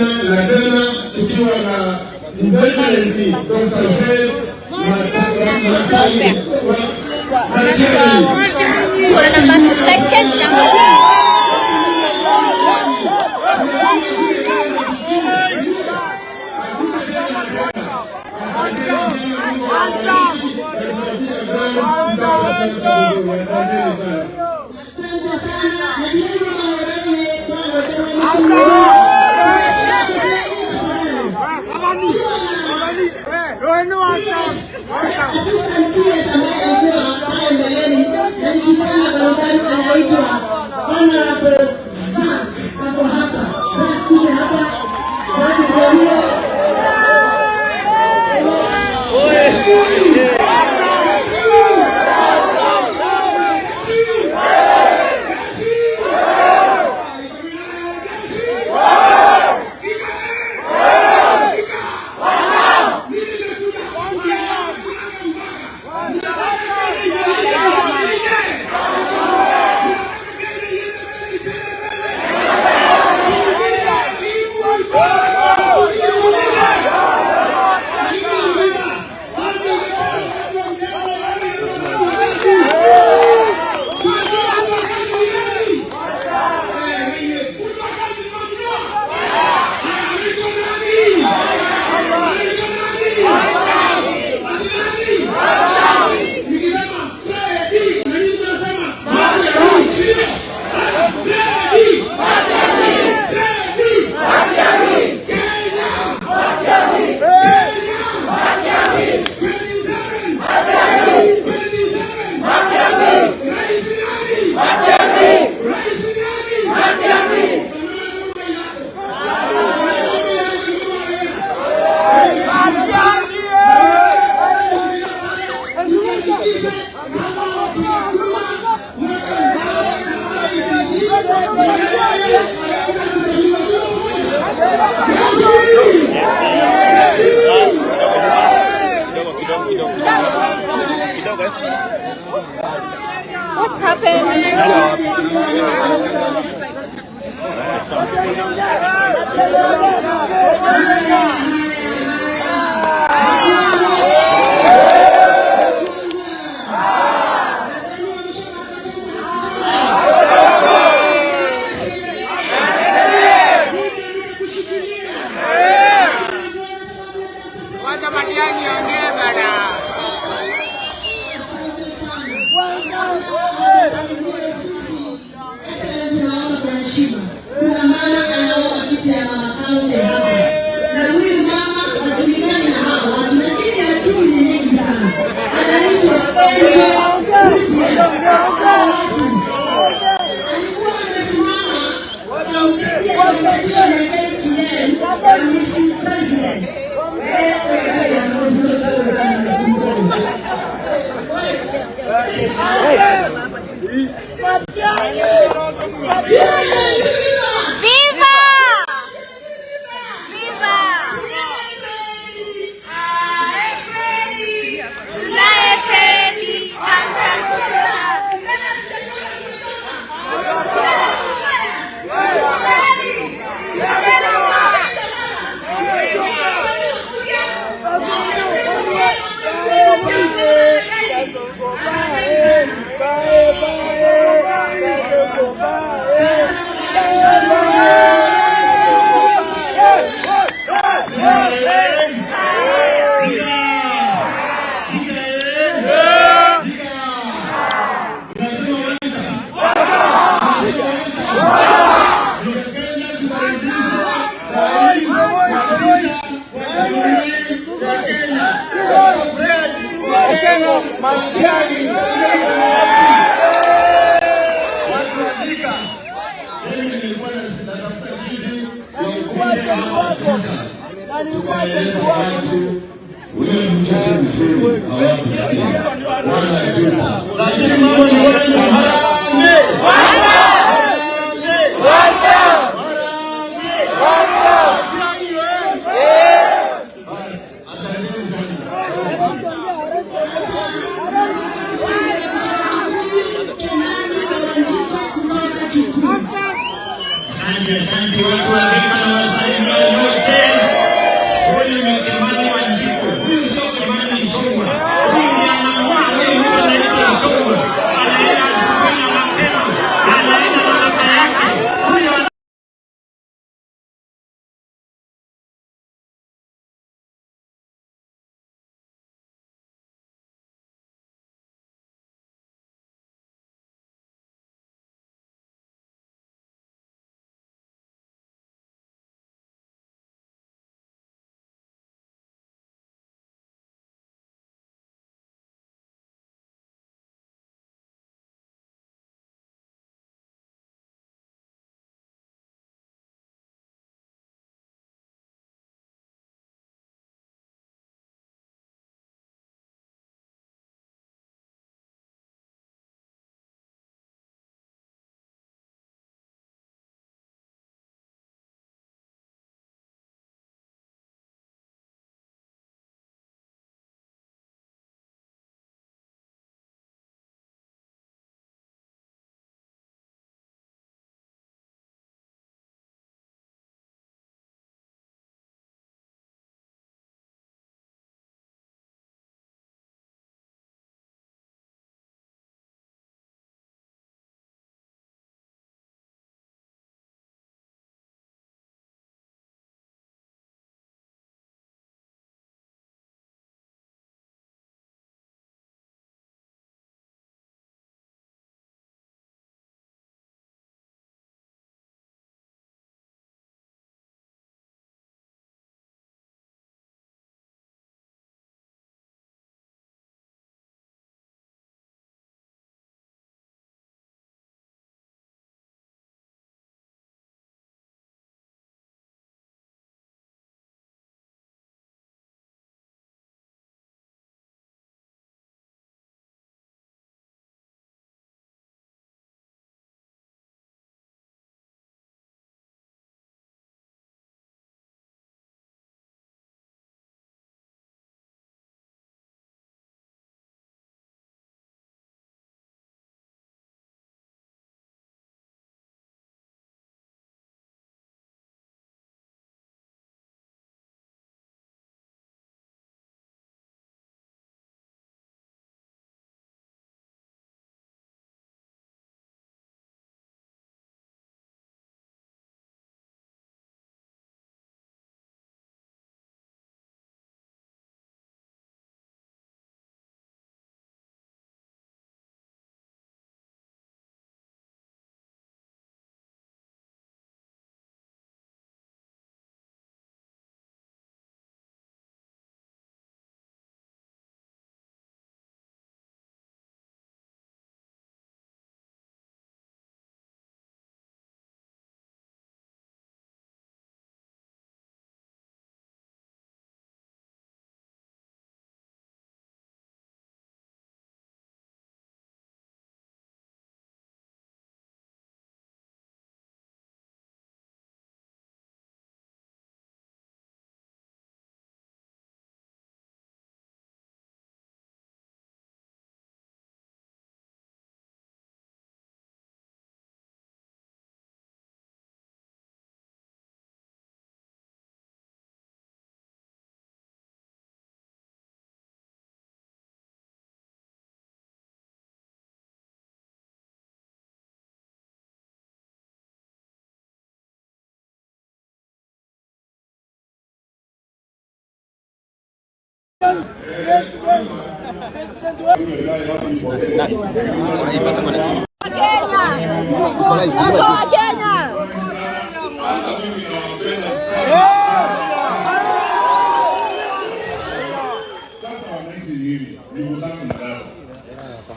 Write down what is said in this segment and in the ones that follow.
na tena tukiwa na Excellency Dr. Fred What's happening? Asante watu wa Rika na Wasaidia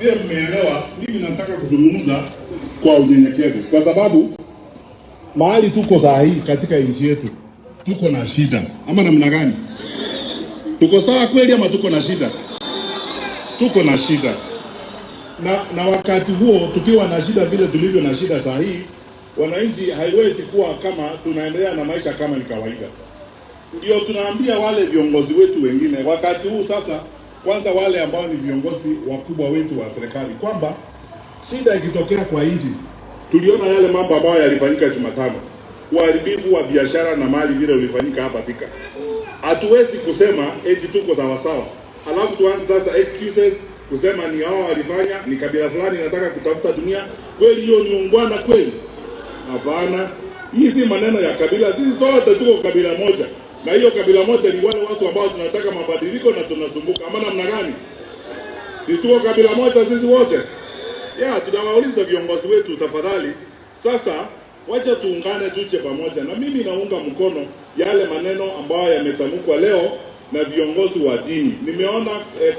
Pia mmeelewa, mimi nataka kuzungumza kwa unyenyekevu kwa sababu mahali tuko saa hii katika nchi yetu tuko na shida. Ama namna gani? Tuko sawa kweli ama tuko na shida? Tuko na shida. Na wakati huo tukiwa na shida vile tulivyo na shida saa hii, wananchi haiwezi kuwa kama tunaendelea na maisha kama ni kawaida. Ndio tunaambia wale viongozi wetu wengine wakati huu sasa, kwanza wale ambao ni viongozi wakubwa wetu wa serikali, kwamba shida ikitokea kwa nchi, tuliona yale mambo ambayo yalifanyika Jumatano, uharibifu wa biashara na mali vile ulifanyika hapa Thika. Hatuwezi kusema eti tuko sawa sawa, alafu tuanze sasa excuses kusema ni hao walifanya, ni kabila fulani nataka kutafuta dunia. Kweli hiyo ni ungwana kweli? Hapana. Hii si maneno ya kabila, sisi sote tuko kabila moja. Na hiyo kabila moja ni wale watu ambao tunataka mabadiliko na tunasumbuka. Ama namna gani? Si tuko kabila moja sisi wote? Tunawauliza viongozi wetu tafadhali, sasa wacha tuungane tuche pamoja. Na mimi naunga mkono yale maneno ambayo yametamkwa leo na viongozi wa dini. Nimeona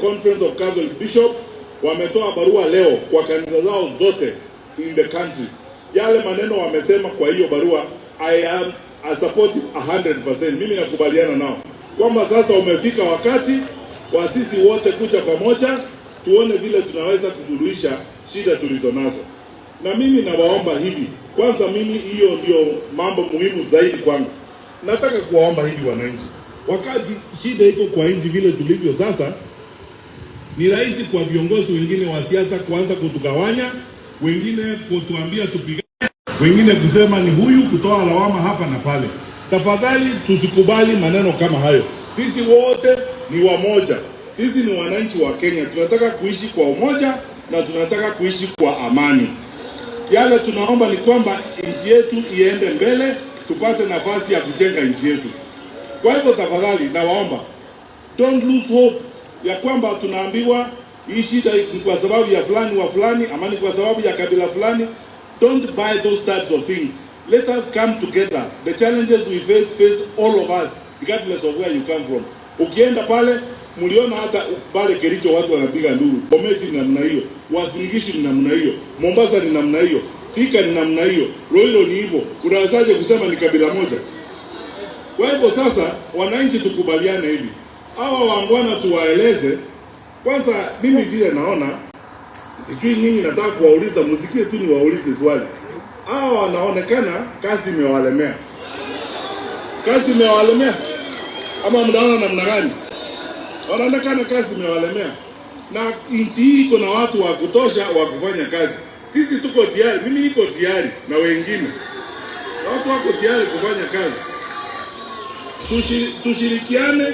Conference of Catholic Bishops wametoa barua leo kwa kanisa zao zote in the country. Yale maneno wamesema kwa hiyo barua, I support it 100%. Mimi nakubaliana nao kwamba sasa umefika wakati wa sisi wote kuja pamoja, tuone vile tunaweza kusuluhisha shida tulizo nazo. Na mimi nawaomba hivi, kwanza mimi hiyo ndio mambo muhimu zaidi kwangu. Nataka kuwaomba hivi wananchi, wakati shida iko kwa nchi vile tulivyo sasa, ni rahisi kwa viongozi wengine wa siasa kuanza kutugawanya, wengine kutuambia tupigane, wengine kusema ni huyu, kutoa lawama hapa na pale. Tafadhali tusikubali maneno kama hayo. Sisi wote ni wamoja. Sisi ni wananchi wa Kenya. Tunataka kuishi kwa umoja na tunataka kuishi kwa amani. Yale tunaomba ni kwamba nchi yetu iende mbele, tupate nafasi ya kujenga nchi yetu. Kwa hivyo tafadhali nawaomba, don't lose hope ya kwamba tunaambiwa hii shida ni kwa sababu ya fulani wa fulani ama ni kwa sababu ya kabila fulani. Don't buy those types of things. Let us come together. The challenges we face all of us, regardless of where you come from. Ukienda pale, mliona hata pale Kericho watu wanapiga nduru. Bomet ni namna hiyo, Uasin Gishu ni namna hiyo, Mombasa ni namna hiyo, Thika ni namna hiyo, Roiro ni hivyo. Unawezaje kusema ni kabila moja? Kwa hivyo sasa, wananchi tukubaliane hivi. Hawa wangwana tuwaeleze. Kwanza mimi vile naona, sijui nyinyi nataka kuwauliza, msikie tu niwaulize swali. Hawa wanaonekana kazi imewalemea. Kazi imewalemea? Ama mnaona namna gani? Wanaonekana kazi imewalemea. Na nchi hii iko na watu wa kutosha wa kufanya kazi. Sisi tuko tayari, mimi niko tayari na wengine. Watu wako tayari kufanya kazi. Tushirikiane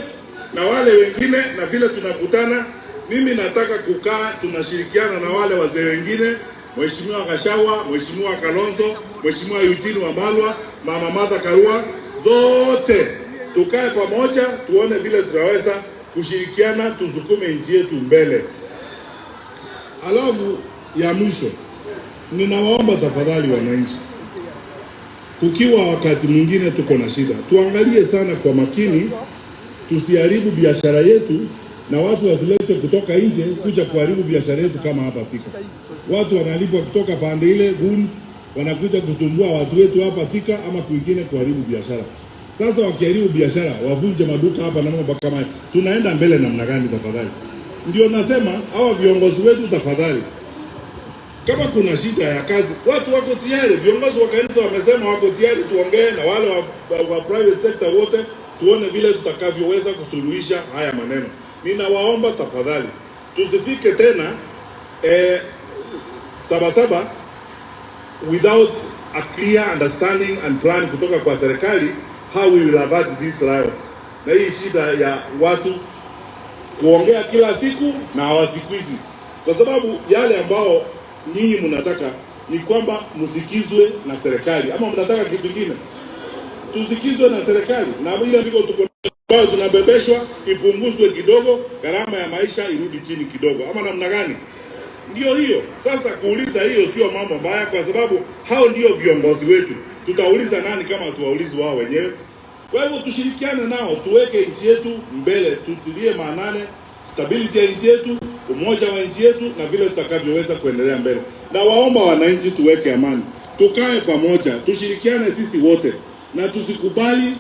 na wale wengine, na vile tunakutana, mimi nataka kukaa tunashirikiana na wale wazee wengine, Mheshimiwa Gachagua, Mheshimiwa Kalonzo, Mheshimiwa Eugene Wamalwa, Mama Martha Karua, zote tukae pamoja tuone vile tunaweza kushirikiana tusukume nchi yetu mbele. Alafu ya mwisho, ninawaomba tafadhali wananchi, kukiwa wakati mwingine tuko na shida, tuangalie sana kwa makini, tusiharibu biashara yetu na watu wasilete kutoka nje kuja kuharibu biashara yetu kama hapa Thika. Watu wanalipwa kutoka pande ile goons, wanakuja kusumbua watu wetu hapa Thika ama kwingine kuharibu biashara. Sasa wakiharibu biashara, wavunje maduka hapa na mambo kama haya. Tunaenda mbele namna gani tafadhali? Ndio nasema hawa viongozi wetu tafadhali, kama kuna shida ya kazi, watu wako tayari. Viongozi wa kanisa wamesema wako tayari, tuongee na wale wa private sector wote, tuone vile tutakavyoweza kusuluhisha haya maneno. Ninawaomba tafadhali, tusifike tena Sabasaba without a clear understanding and plan kutoka kwa serikali how we will avert these riots. Na hii shida ya watu kuongea kila siku na hawasikwizi, kwa sababu yale ambao nyinyi mnataka ni kwamba msikizwe na serikali, ama mnataka kitu kingine? Tusikizwe na serikali, na ile ndiko tuko ambayo tunabebeshwa ipunguzwe kidogo, gharama ya maisha irudi chini kidogo, ama namna gani? Ndio hiyo. Sasa kuuliza hiyo sio mambo mbaya, kwa sababu hao ndio viongozi wetu. Tutauliza nani kama tuwaulizi wao wenyewe? Kwa hivyo tushirikiane nao, tuweke nchi yetu mbele, tutilie maanane stability ya nchi yetu, umoja wa nchi yetu, na vile tutakavyoweza kuendelea mbele. Na waomba wananchi tuweke amani, tukae pamoja, tushirikiane sisi wote, na tusikubali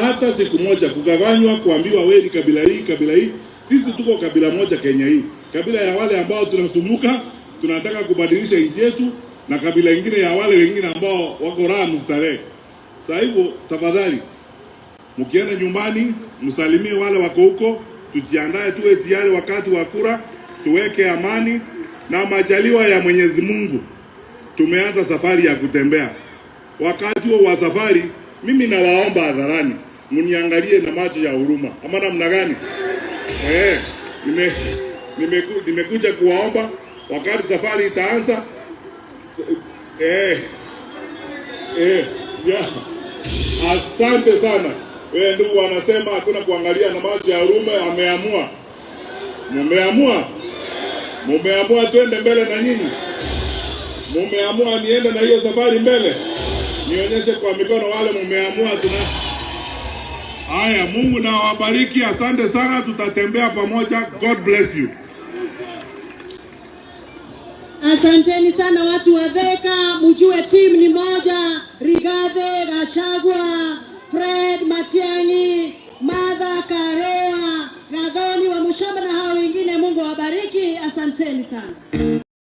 hata siku moja kugawanywa, kuambiwa wewe ni kabila hii, kabila hii. Sisi tuko kabila moja Kenya hii, kabila ya wale ambao tunasumuka, tunataka kubadilisha nchi yetu, na kabila ingine ya wale wengine ambao wako raha mstarehe. Sasa hivyo tafadhali, mkienda nyumbani msalimie wale wako huko, tujiandae tuwe tayari wakati wa kura, tuweke amani na majaliwa ya Mwenyezi Mungu. Tumeanza safari ya kutembea. Wakati wa safari, mimi nawaomba hadharani mniangalie na macho ya huruma, ama namna gani? Nimekuja kuwaomba wakati safari itaanza. Asante sana. Wewe ndugu wanasema hakuna kuangalia na macho ya huruma, ameamua. Mumeamua twende mbele na nyinyi. Mumeamua niende na hiyo safari mbele. Nionyeshe kwa mikono wale mumeamua Haya, Mungu na wabariki. Asante sana, tutatembea pamoja. God bless you. Asanteni sana watu wa Thika, mjue timu ni moja. Rigathi Gachagua, Fred Matiang'i, Martha Karua, Gathoni wa Mushamba na hao wengine. Mungu wabariki. Asanteni sana.